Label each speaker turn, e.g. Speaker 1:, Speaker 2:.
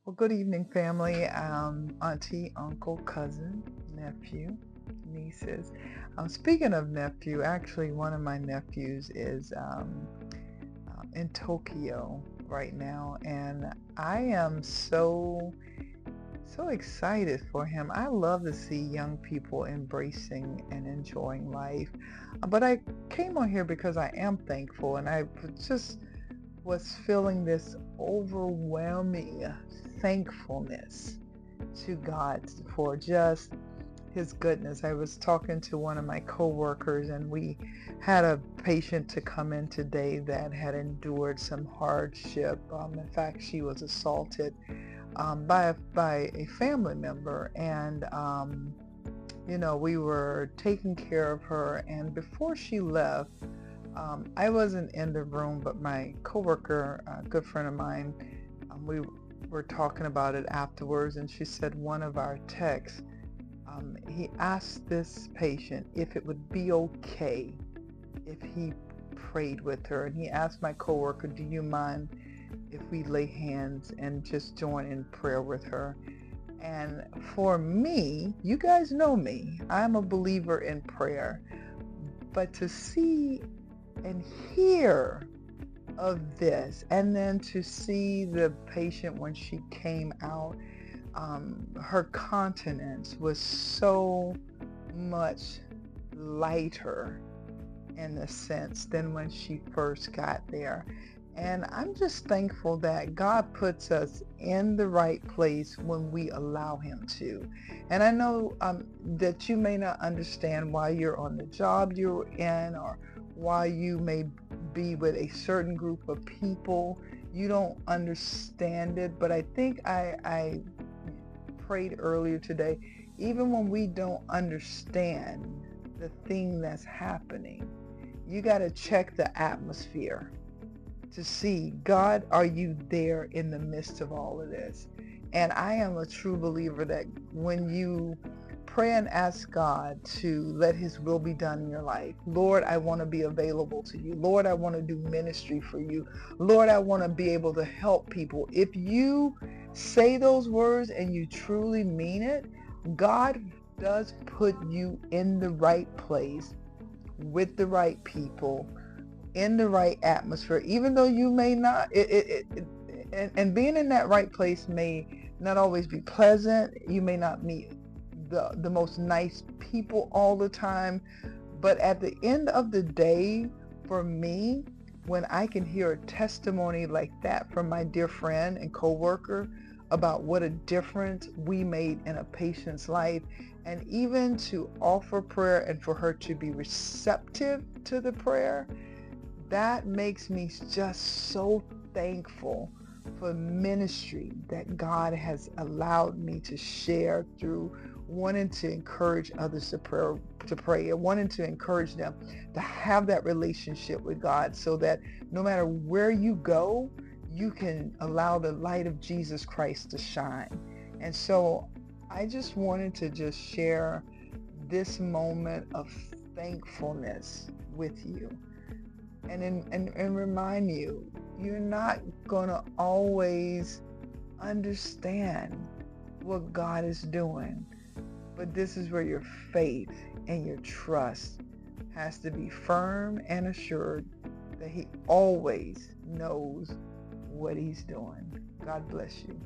Speaker 1: Well, good evening, family. Auntie, uncle, cousin, nephew, nieces. Speaking of nephew, actually, one of my nephews is in Tokyo right now, and I am so excited for him. I love to see young people embracing and enjoying life. But I came on here because I am thankful, and I just was feeling this overwhelming thankfulness to God for just his goodness. I was talking to one of my coworkers, and we had a patient to come in today that had endured some hardship. In fact, she was assaulted by a family member, and we were taking care of her. And before she left, I wasn't in the room, but my coworker, a good friend of mine, we were talking about it afterwards, and she said one of our techs, he asked this patient if it would be okay if he prayed with her, and he asked my coworker, "Do you mind if we lay hands and just join in prayer with her?" And for me, you guys know me, I'm a believer in prayer, but to see and hear of this, and then to see the patient when she came out, her countenance was so much lighter in a sense than when she first got there. And I'm just thankful that God puts us in the right place when we allow him to. And I know that you may not understand why you're on the job you're in, or why you may be with a certain group of people. You don't understand it, but I think I prayed earlier today, even when we don't understand the thing that's happening, you got to check the atmosphere to see, God, are you there in the midst of all of this? And I am a true believer that when you pray and ask God to let his will be done in your life, Lord, I want to be available to you. Lord, I want to do ministry for you. Lord, I want to be able to help people. If you say those words and you truly mean it, God does put you in the right place with the right people, in the right atmosphere, even though you may not, and being in that right place may not always be pleasant. You may not meet the most nice people all the time, but at the end of the day, for me, when I can hear a testimony like that from my dear friend and coworker about what a difference we made in a patient's life, and even to offer prayer and for her to be receptive to the prayer, that makes me just so thankful for ministry that God has allowed me to share through wanting to encourage others to pray, and wanting to encourage them to have that relationship with God, so that no matter where you go, you can allow the light of Jesus Christ to shine. And so I just wanted to just share this moment of thankfulness with you, and remind you, you're not going to always understand what God is doing, but this is where your faith and your trust has to be firm and assured that he always knows what he's doing. God bless you.